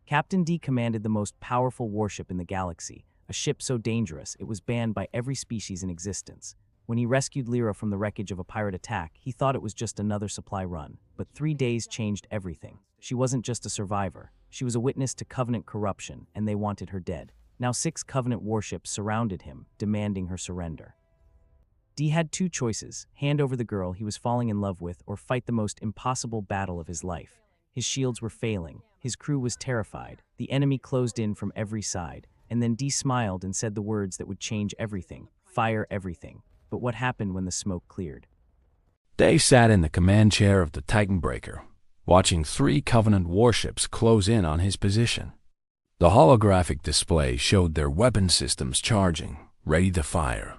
Captain D commanded the most powerful warship in the galaxy, a ship so dangerous it was banned by every species in existence. When he rescued Lyra from the wreckage of a pirate attack, he thought it was just another supply run. But 3 days changed everything. She wasn't just a survivor. She was a witness to Covenant corruption, and they wanted her dead. Now 6 Covenant warships surrounded him, demanding her surrender. D had 2 choices: hand over the girl he was falling in love with or fight the most impossible battle of his life. His shields were failing. His crew was terrified. The enemy closed in from every side. And then D smiled and said the words that would change everything: fire everything. But what happened when the smoke cleared? Day sat in the command chair of the Titan Breaker, watching 3 Covenant warships close in on his position. The holographic display showed their weapon systems charging, ready to fire.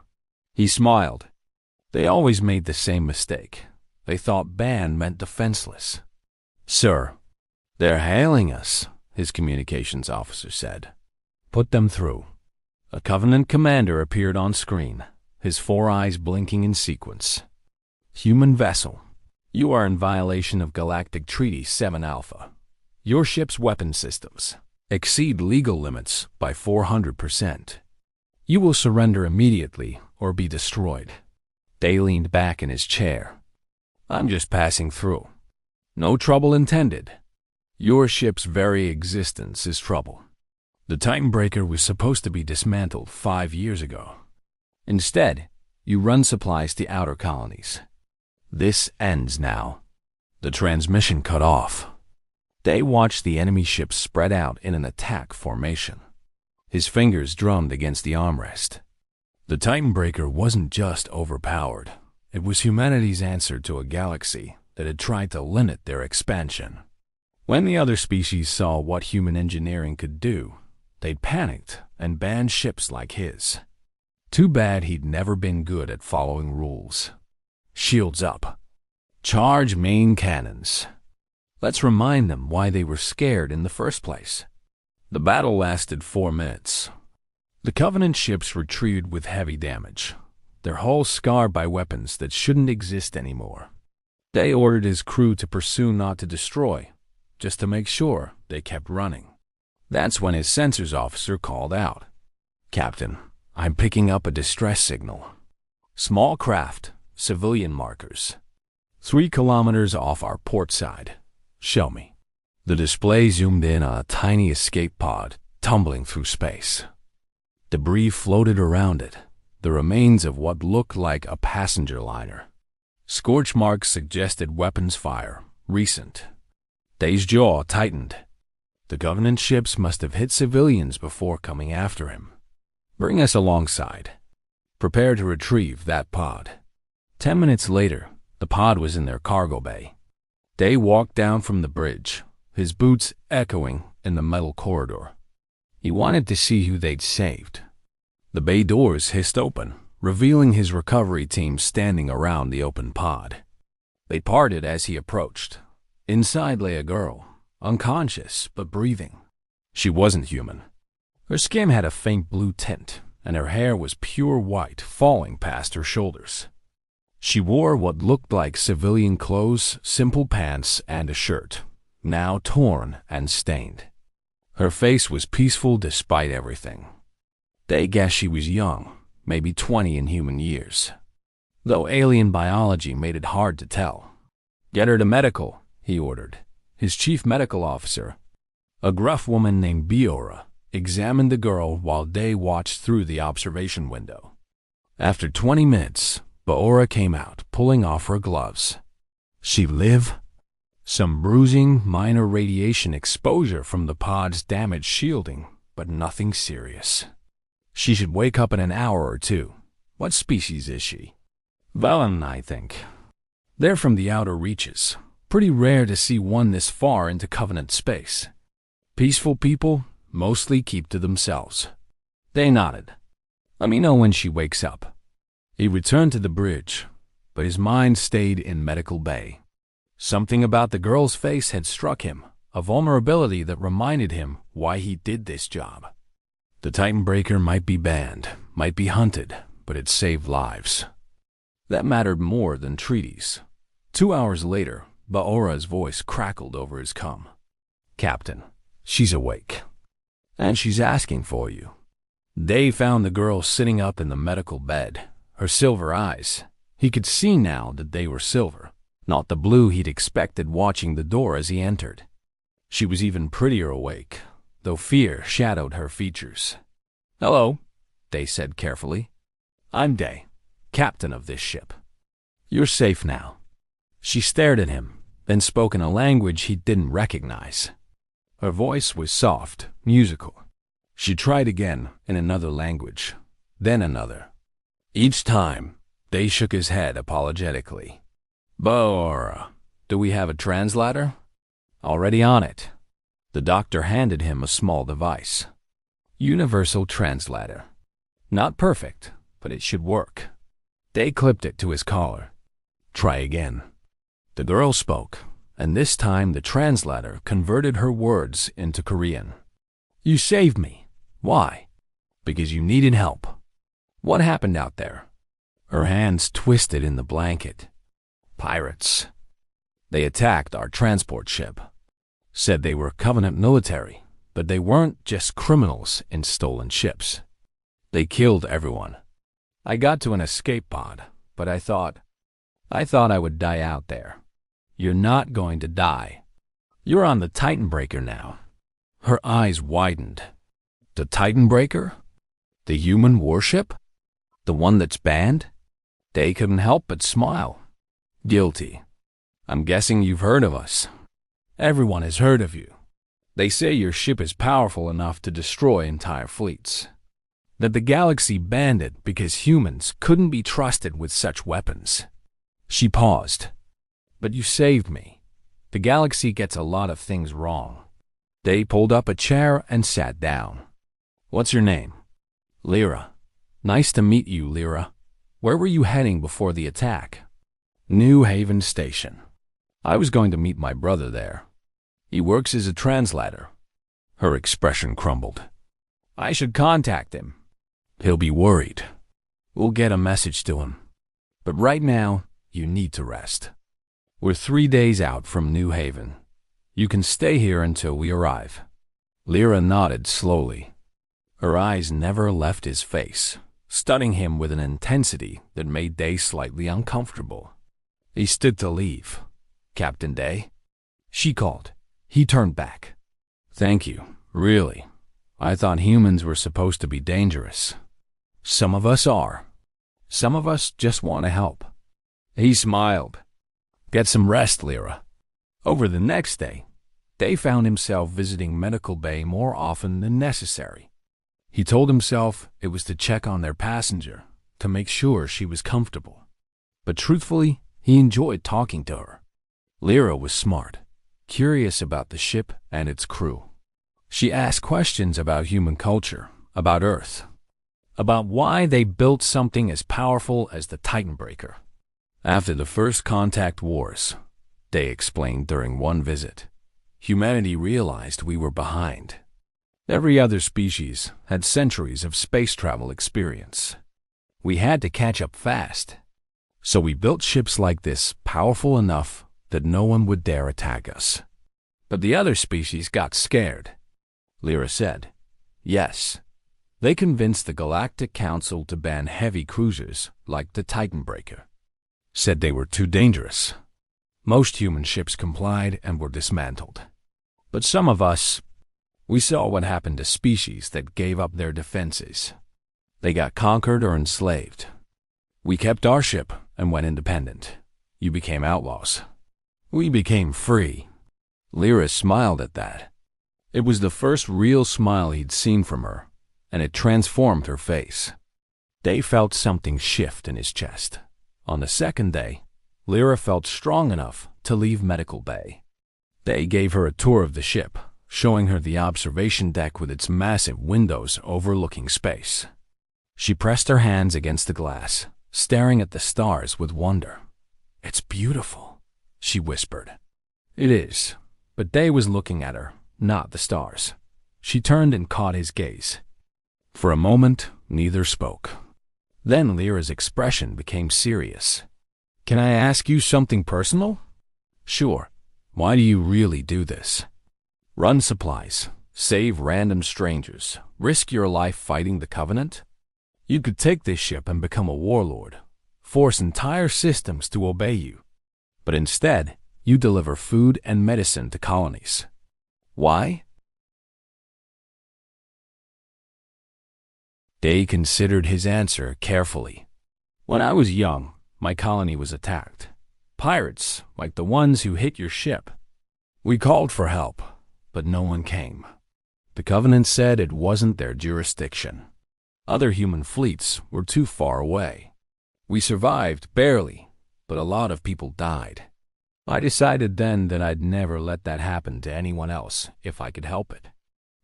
He smiled. They always made the same mistake. They thought ban meant defenseless. "Sir, they're hailing us," his communications officer said. "Put them through." A Covenant commander appeared on screen, his 4 eyes blinking in sequence. "Human vessel, you are in violation of Galactic Treaty 7 Alpha. Your ship's weapon systems exceed legal limits by 400%. You will surrender immediately or be destroyed." Day leaned back in his chair. "I'm just passing through. No trouble intended. Your ship's very existence is trouble. The Titan Breaker was supposed to be dismantled 5 years ago. Instead, you run supplies to outer colonies. This ends now." The transmission cut off. Day watched the enemy ships spread out in an attack formation. His fingers drummed against the armrest. The Titan Breaker wasn't just overpowered. It was humanity's answer to a galaxy that had tried to limit their expansion. When the other species saw what human engineering could do, they'd panicked and banned ships like his. Too bad he'd never been good at following rules. Shields up. Charge main cannons. Let's remind them why they were scared in the first place. The battle lasted 4 minutes. The Covenant ships retreated with heavy damage, their hulls scarred by weapons that shouldn't exist anymore. Day ordered his crew to pursue, not to destroy, just to make sure they kept running. That's when his sensors officer called out. "Captain, I'm picking up a distress signal. Small craft, civilian markers. 3 kilometers off our port side. Show me." The display zoomed in on a tiny escape pod tumbling through space. Debris floated around it, the remains of what looked like a passenger liner. Scorch marks suggested weapons fire, recent. Day's jaw tightened. The Covenant ships must have hit civilians before coming after him. "Bring us alongside. Prepare to retrieve that pod." 10 minutes later, the pod was in their cargo bay. Day walked down from the bridge, his boots echoing in the metal corridor. He wanted to see who they'd saved. The bay doors hissed open, revealing his recovery team standing around the open pod. They parted as he approached. Inside lay a girl, unconscious but breathing. She wasn't human. Her skin had a faint blue tint, and her hair was pure white, falling past her shoulders. She wore what looked like civilian clothes, simple pants, and a shirt, now torn and stained. Her face was peaceful despite everything. They guessed she was young, maybe 20 in human years, though alien biology made it hard to tell. "Get her to medical," he ordered. His chief medical officer, a gruff woman named Biora, examined the girl while Day watched through the observation window. After 20 minutes, Biora came out, pulling off her gloves. "She live?" "Some bruising, minor radiation exposure from the pod's damaged shielding, but nothing serious. She should wake up in an hour or 2. What species is she?" "Velen, I think. They're from the outer reaches. Pretty rare to see one this far into Covenant space. Peaceful people mostly keep to themselves." They nodded. "Let me know when she wakes up." He returned to the bridge, but his mind stayed in medical bay. Something about the girl's face had struck him, a vulnerability that reminded him why he did this job. The Titan Breaker might be banned, might be hunted, but it saved lives. That mattered more than treaties. 2 hours later, Baora's voice crackled over his comm. "Captain, She's awake, and she's asking for you. They found the girl sitting up in the medical bed, her silver eyes. He could see now that they were silver, not the blue he'd expected watching the door as he entered. She was even prettier awake, though fear shadowed her features. "Hello," Day said carefully. "I'm Day, captain of this ship. You're safe now." She stared at him, then spoke in a language he didn't recognize. Her voice was soft, musical. She tried again in another language, then another. Each time, Day shook his head apologetically. "Bora, do we have a translator?" "Already on it." The doctor handed him a small device. Universal translator. Not perfect, but it should work. Day clipped it to his collar. "Try again." The girl spoke, and this time the translator converted her words into Korean. "You saved me. Why?" "Because you needed help." "What happened out there?" Her hands twisted in the blanket. "Pirates. They attacked our transport ship. Said they were Covenant military, but they weren't just criminals in stolen ships. They killed everyone. I got to an escape pod, but I thought I would die out there." "You're not going to die. You're on the Titan Breaker now." Her eyes widened. "The Titan Breaker? The human warship? The one that's banned?" Day couldn't help but smile. "Guilty. I'm guessing you've heard of us." "Everyone has heard of you. They say your ship is powerful enough to destroy entire fleets. That the galaxy banned it because humans couldn't be trusted with such weapons." She paused. "But you saved me. The galaxy gets a lot of things wrong." Day pulled up a chair and sat down. "What's your name?" "Lyra." "Nice to meet you, Lyra. Where were you heading before the attack?" "New Haven Station. I was going to meet my brother there. He works as a translator." Her expression crumbled. "I should contact him." "He'll be worried. We'll get a message to him. But right now, you need to rest. We're 3 days out from New Haven. You can stay here until we arrive." Lyra nodded slowly. Her eyes never left his face, studying him with an intensity that made Day slightly uncomfortable. He stood to leave. "Captain Day?" she called. He turned back. "Thank you, really. I thought humans were supposed to be dangerous. Some of us are. Some of us just want to help." He smiled. "Get some rest, Lyra." Over the next day, Day found himself visiting Medical Bay more often than necessary. He told himself it was to check on their passenger, to make sure she was comfortable. But truthfully, he enjoyed talking to her. Lyra was smart, curious about the ship and its crew. She asked questions about human culture, about Earth, about why they built something as powerful as the Titan Breaker. After the first contact wars, Day explained during one visit, humanity realized we were behind. Every other species had centuries of space travel experience. We had to catch up fast. So we built ships like this, powerful enough that no one would dare attack us. But the other species got scared. Lyra said, "Yes, they convinced the Galactic Council to ban heavy cruisers like the Titan Breaker. Said they were too dangerous. Most human ships complied and were dismantled. But some of us, we saw what happened to species that gave up their defenses. They got conquered or enslaved. We kept our ship and went independent. You became outlaws. We became free." Lyra smiled at that. It was the first real smile he'd seen from her, and it transformed her face. Day felt something shift in his chest. On the second day, Lyra felt strong enough to leave Medical Bay. Day gave her a tour of the ship, showing her the observation deck with its massive windows overlooking space. She pressed her hands against the glass, staring at the stars with wonder. "It's beautiful," she whispered. "It is," but Day was looking at her, not the stars. She turned and caught his gaze. For a moment, neither spoke. Then Lyra's expression became serious. "Can I ask you something personal?" "Sure. Why do you really do this?" "Run supplies. Save random strangers. Risk your life fighting the Covenant? You could take this ship and become a warlord. Force entire systems to obey you. But instead, you deliver food and medicine to colonies. Why? Day considered his answer carefully. When I was young, my colony was attacked. Pirates, like the ones who hit your ship. We called for help, but no one came. The Covenant said it wasn't their jurisdiction. Other human fleets were too far away. We survived barely, but a lot of people died. I decided then that I'd never let that happen to anyone else if I could help it.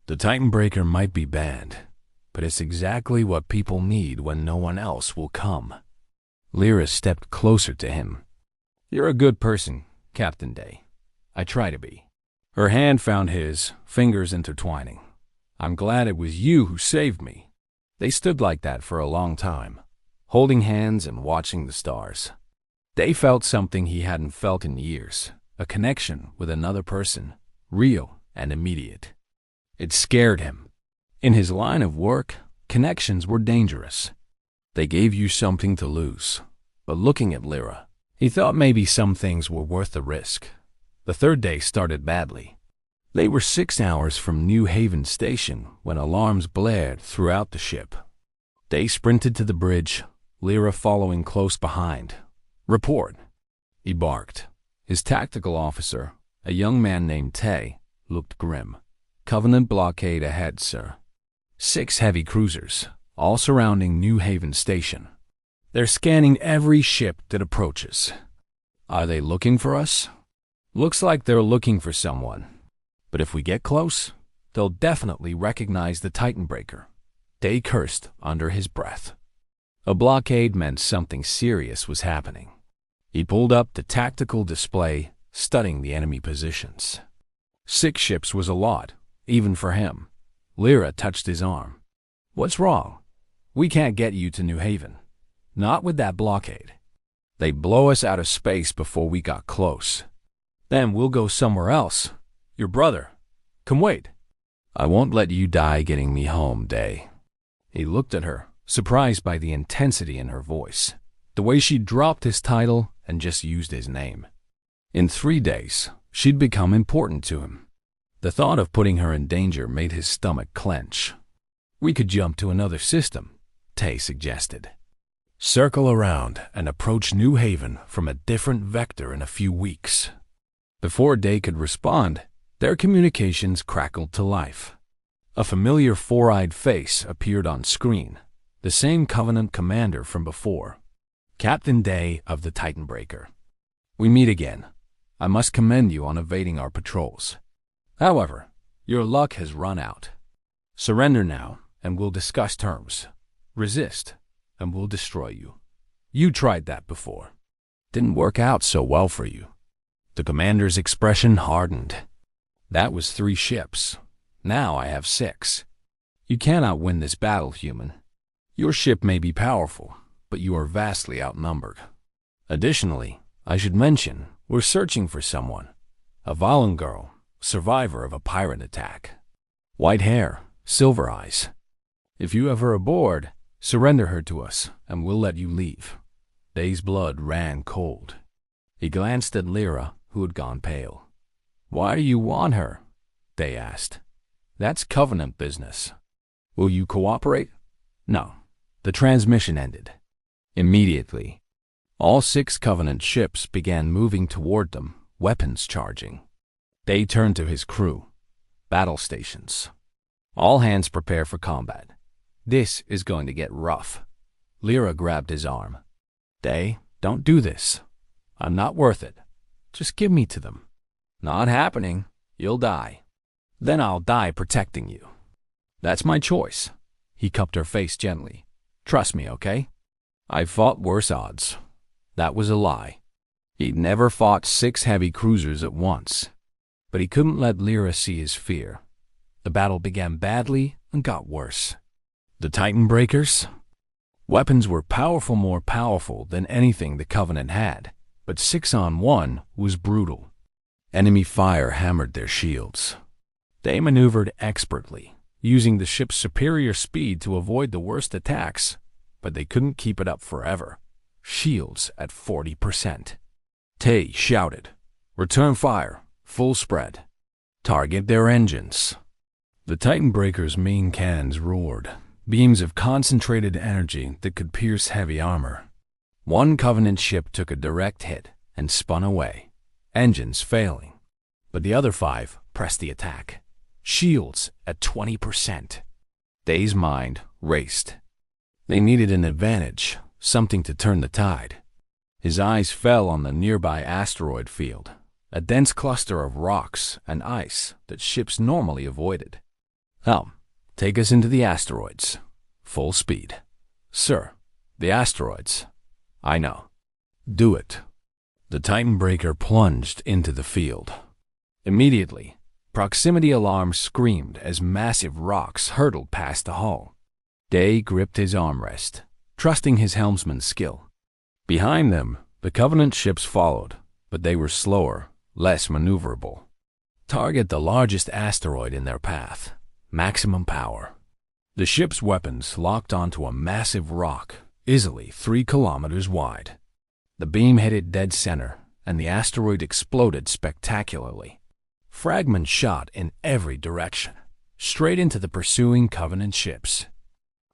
The Titan Breaker might be banned, but it's exactly what people need when no one else will come. Lyra stepped closer to him. You're a good person, Captain Day. I try to be. Her hand found his, fingers intertwining. I'm glad it was you who saved me. They stood like that for a long time, holding hands and watching the stars. Day felt something he hadn't felt in years, a connection with another person, real and immediate. It scared him. In his line of work, connections were dangerous. They gave you something to lose. But looking at Lyra, he thought maybe some things were worth the risk. The third day started badly. They were 6 hours from New Haven Station when alarms blared throughout the ship. Day sprinted to the bridge, Lyra following close behind. Report. He barked. His tactical officer, a young man named Tay, looked grim. Covenant blockade ahead, sir. 6 heavy cruisers, all surrounding New Haven Station. They're scanning every ship that approaches. Are they looking for us? Looks like they're looking for someone. But if we get close, they'll definitely recognize the Titan Breaker. Day cursed under his breath. A blockade meant something serious was happening. He pulled up the tactical display, studying the enemy positions. 6 ships was a lot, even for him. Lyra touched his arm. What's wrong? We can't get you to New Haven. Not with that blockade. They'd blow us out of space before we got close. Then we'll go somewhere else. Your brother. Come wait. I won't let you die getting me home, Day. He looked at her, surprised by the intensity in her voice, the way she dropped his title and just used his name. In 3 days, she'd become important to him. The thought of putting her in danger made his stomach clench. We could jump to another system, Tay suggested. Circle around and approach New Haven from a different vector in a few weeks. Before Day could respond, their communications crackled to life. A familiar 4-eyed face appeared on screen, the same Covenant commander from before. Captain Day of the Titan Breaker. We meet again. I must commend you on evading our patrols. However, your luck has run out. Surrender now, and we'll discuss terms. Resist, and we'll destroy you. You tried that before. Didn't work out so well for you. The commander's expression hardened. That was 3 ships. Now I have 6. You cannot win this battle, human. Your ship may be powerful, but you are vastly outnumbered. Additionally, I should mention, we're searching for someone. A Valen girl, survivor of a pirate attack. White hair, silver eyes. If you have her aboard, surrender her to us, and we'll let you leave. Day's blood ran cold. He glanced at Lyra, who had gone pale. Why do you want her? Day asked. That's Covenant business. Will you cooperate? No. The transmission ended. Immediately, all 6 Covenant ships began moving toward them, weapons charging. Day turned to his crew. Battle stations. All hands prepare for combat. This is going to get rough. Lyra grabbed his arm. Day, don't do this. I'm not worth it. Just give me to them. Not happening. You'll die. Then I'll die protecting you. That's my choice. He cupped her face gently. Trust me, okay? I've fought worse odds. That was a lie. He'd never fought 6 heavy cruisers at once. But he couldn't let Lyra see his fear. The battle began badly and got worse. The Titan Breakers? Weapons were more powerful than anything the Covenant had, but 6-on-1 was brutal. Enemy fire hammered their shields. They maneuvered expertly, using the ship's superior speed to avoid the worst attacks, but they couldn't keep it up forever. Shields at 40%. Tay shouted, "Return fire, full spread. Target their engines." The Titan Breaker's main cannons roared, beams of concentrated energy that could pierce heavy armor. One Covenant ship took a direct hit and spun away, engines failing. But the other 5 pressed the attack, shields at 20%. Day's mind raced. They needed an advantage, something to turn the tide. His eyes fell on the nearby asteroid field, a dense cluster of rocks and ice that ships normally avoided. Take us into the asteroids. Full speed." "Sir, the asteroids." "I know." "Do it." The Titan Breaker plunged into the field. Immediately, proximity alarms screamed as massive rocks hurtled past the hull. Day gripped his armrest, trusting his helmsman's skill. Behind them, the Covenant ships followed, but they were slower, less maneuverable. Target the largest asteroid in their path. Maximum power. The ship's weapons locked onto a massive rock, easily 3 kilometers wide. The beam hit it dead center, and the asteroid exploded spectacularly. Fragments shot in every direction, straight into the pursuing Covenant ships.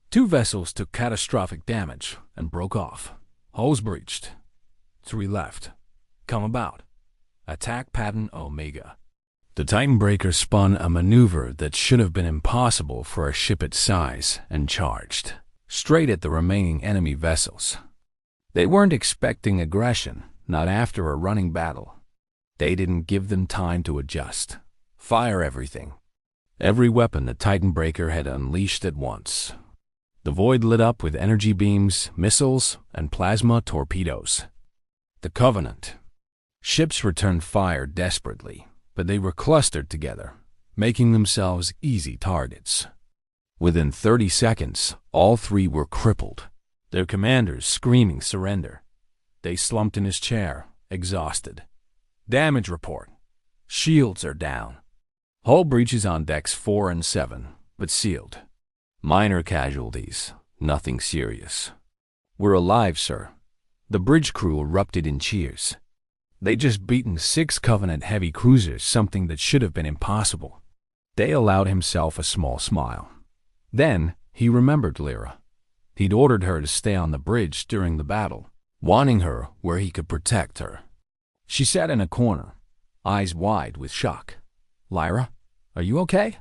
2 vessels took catastrophic damage and broke off. Hulls breached. 3 left. Come about. Attack pattern Omega. The Titan Breaker spun a maneuver that should have been impossible for a ship its size and charged, straight at the remaining enemy vessels. They weren't expecting aggression, not after a running battle. They didn't give them time to adjust. Fire everything. Every weapon the Titan Breaker had unleashed at once. The void lit up with energy beams, missiles, and plasma torpedoes. The Covenant. Ships returned fire desperately, but they were clustered together, making themselves easy targets. Within 30 seconds, all 3 were crippled, their commanders screaming surrender. They slumped in his chair, exhausted. "Damage report. Shields are down. Hull breaches on decks 4 and 7, but sealed. Minor casualties, nothing serious." "We're alive, sir." The bridge crew erupted in cheers. They'd just beaten 6 Covenant heavy cruisers, something that should have been impossible. Day allowed himself a small smile. Then he remembered Lyra. He'd ordered her to stay on the bridge during the battle, wanting her where he could protect her. She sat in a corner, eyes wide with shock. "Lyra, are you okay?"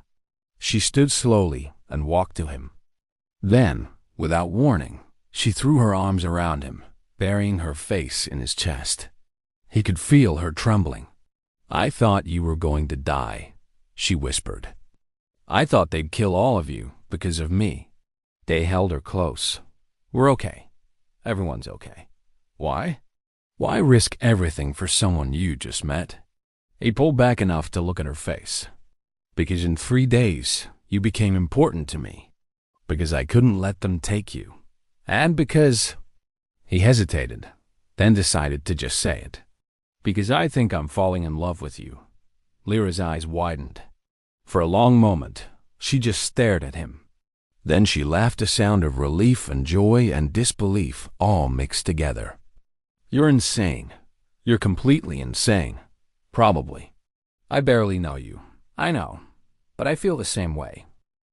She stood slowly and walked to him. Then, without warning, she threw her arms around him, burying her face in his chest. He could feel her trembling. "I thought you were going to die," she whispered. "I thought they'd kill all of you because of me." They held her close. "We're okay. Everyone's okay." "Why? Why risk everything for someone you just met?" He pulled back enough to look at her face. "Because in 3 days, you became important to me. Because I couldn't let them take you. And because—" He hesitated, then decided to just say it. "Because I think I'm falling in love with you." Lyra's eyes widened. For a long moment, she just stared at him. Then she laughed, a sound of relief and joy and disbelief all mixed together. "You're insane. You're completely insane. Probably. I barely know you. I know. But I feel the same way."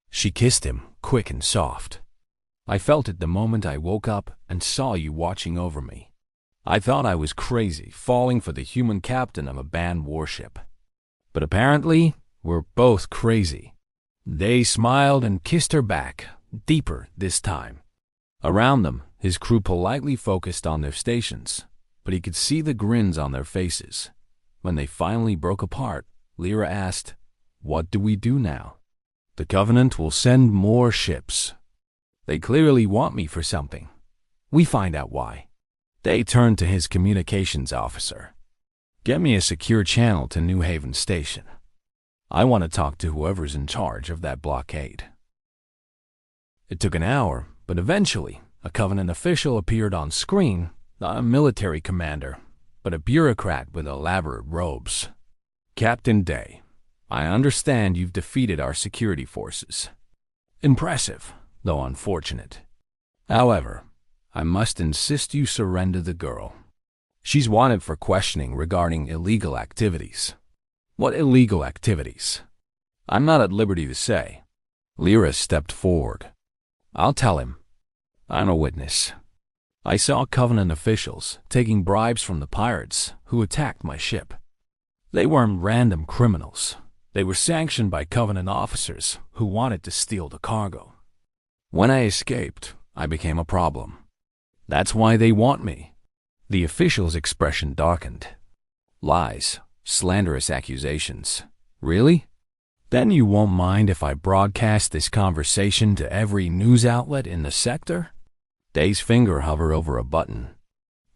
She kissed him, quick and soft. "I felt it the moment I woke up and saw you watching over me. I thought I was crazy, falling for the human captain of a banned warship. But apparently, we're both crazy." They smiled and kissed her back, deeper this time. Around them, his crew politely focused on their stations, but he could see the grins on their faces. When they finally broke apart, Lyra asked, "What do we do now?" "The Covenant will send more ships. They clearly want me for something. We find out why." They turned to his communications officer. "Get me a secure channel to New Haven Station. I want to talk to whoever's in charge of that blockade." It took an hour, but eventually a Covenant official appeared on screen, not a military commander, but a bureaucrat with elaborate robes. "Captain Day, I understand you've defeated our security forces. Impressive, though unfortunate. However, I must insist you surrender the girl. She's wanted for questioning regarding illegal activities. What illegal activities? I'm not at liberty to say. Lyra stepped forward. I'll tell him. I'm a witness. I saw Covenant officials taking bribes from the pirates who attacked my ship. They weren't random criminals. They were sanctioned by Covenant officers who wanted to steal the cargo. When I escaped, I became a problem. That's why they want me. The official's expression darkened. Lies, slanderous accusations. Really? Then you won't mind if I broadcast this conversation to every news outlet in the sector? Day's finger hovered over a button.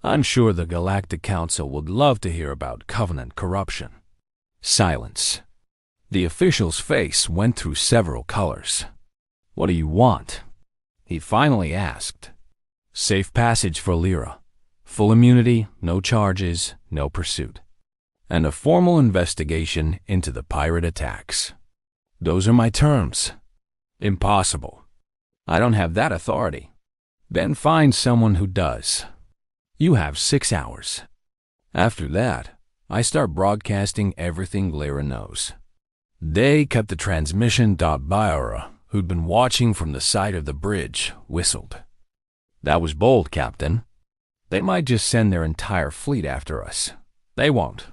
I'm sure the Galactic Council would love to hear about Covenant corruption. Silence. The official's face went through several colors. What do you want? He finally asked. Safe passage for Lyra. Full immunity, no charges, no pursuit. And a formal investigation into the pirate attacks. Those are my terms. Impossible. I don't have that authority. Then find someone who does. You have 6 hours. After that, I start broadcasting everything Lyra knows. They cut the transmission. Byra, who'd been watching from the side of the bridge, whistled. That was bold, Captain. They might just send their entire fleet after us. They won't.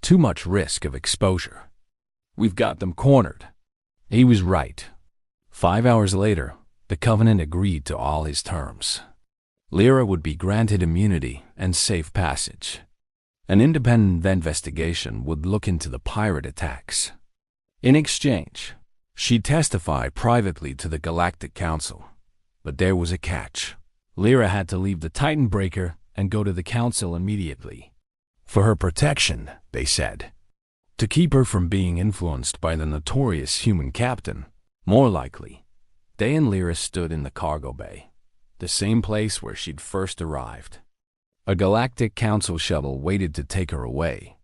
Too much risk of exposure. We've got them cornered. He was right. 5 hours later, the Covenant agreed to all his terms. Lyra would be granted immunity and safe passage. An independent investigation would look into the pirate attacks. In exchange, she'd testify privately to the Galactic Council. But there was a catch. Lyra had to leave the Titan Breaker and go to the Council immediately. For her protection, they said. To keep her from being influenced by the notorious human captain, more likely. Day and Lyra stood in the cargo bay, the same place where she'd first arrived. A Galactic Council shuttle waited to take her away.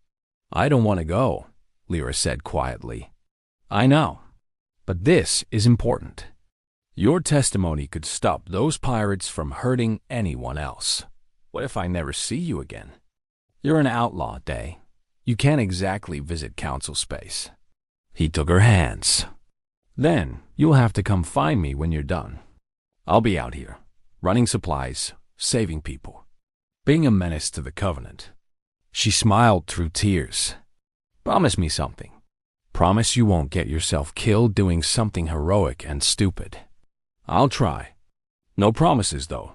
I don't want to go, Lyra said quietly. I know, but this is important. Your testimony could stop those pirates from hurting anyone else. What if I never see you again? You're an outlaw, Day. You can't exactly visit Council space. He took her hands. Then you'll have to come find me when you're done. I'll be out here, running supplies, saving people, being a menace to the Covenant. She smiled through tears. Promise me something. Promise you won't get yourself killed doing something heroic and stupid. I'll try. No promises, though.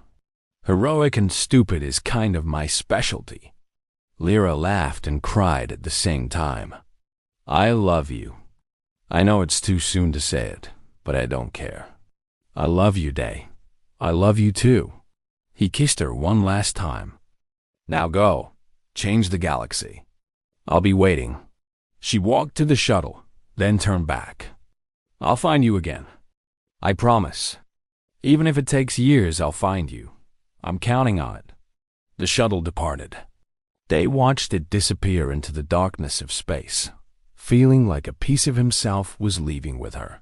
Heroic and stupid is kind of my specialty. Lyra laughed and cried at the same time. I love you. I know it's too soon to say it, but I don't care. I love you, Day. I love you too. He kissed her one last time. Now go. Change the galaxy. I'll be waiting. She walked to the shuttle, then turned back. I'll find you again. I promise. Even if it takes years, I'll find you. I'm counting on it. The shuttle departed. Day watched it disappear into the darkness of space, feeling like a piece of himself was leaving with her.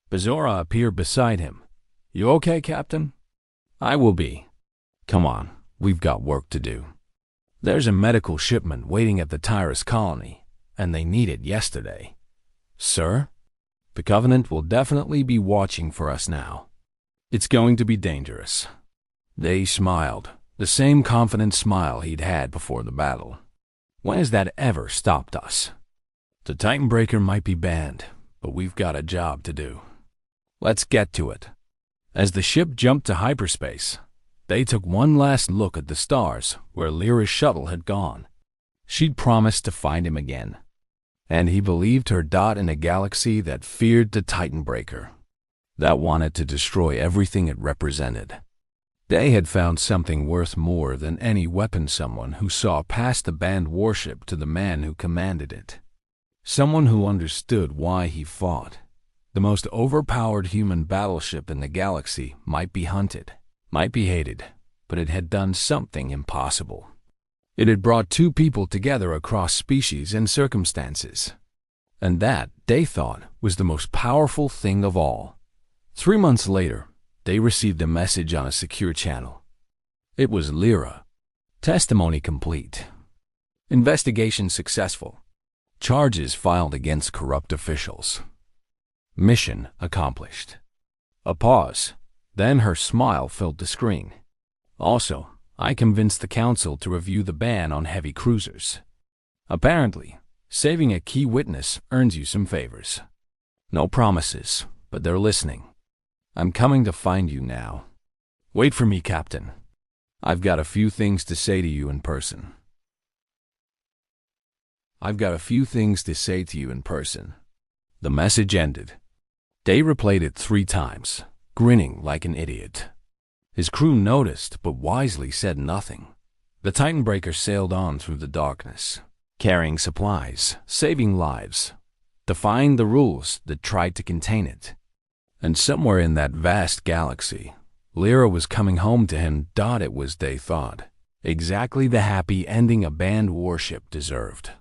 Bezora appeared beside him. You okay, Captain? I will be. Come on, we've got work to do. There's a medical shipment waiting at the Tyrus colony, and they need it yesterday. Sir? The Covenant will definitely be watching for us now. It's going to be dangerous. They smiled, the same confident smile he'd had before the battle. When has that ever stopped us? The Titan Breaker might be banned, but we've got a job to do. Let's get to it. As the ship jumped to hyperspace, they took one last look at the stars where Lyra's shuttle had gone. She'd promised to find him again. And he believed her dot in a galaxy that feared the Titan Breaker, that wanted to destroy everything it represented. They had found something worth more than any weapon, someone who saw past the banned warship to the man who commanded it. Someone who understood why he fought. The most overpowered human battleship in the galaxy might be hunted, might be hated, but it had done something impossible. It had brought two people together across species and circumstances. And that, they thought, was the most powerful thing of all. 3 months later, they received a message on a secure channel. It was Lyra. Testimony complete. Investigation successful. Charges filed against corrupt officials. Mission accomplished. A pause. Then her smile filled the screen. Also, I convinced the council to review the ban on heavy cruisers. Apparently, saving a key witness earns you some favors. No promises, but they're listening. I'm coming to find you now. Wait for me, Captain. I've got a few things to say to you in person. The message ended. Day replayed it 3 times, grinning like an idiot. His crew noticed, but wisely said nothing. The Titanbreaker sailed on through the darkness, carrying supplies, saving lives, defying the rules that tried to contain it. And somewhere in that vast galaxy, Lyra was coming home to him. It was, they thought, exactly the happy ending a banned warship deserved.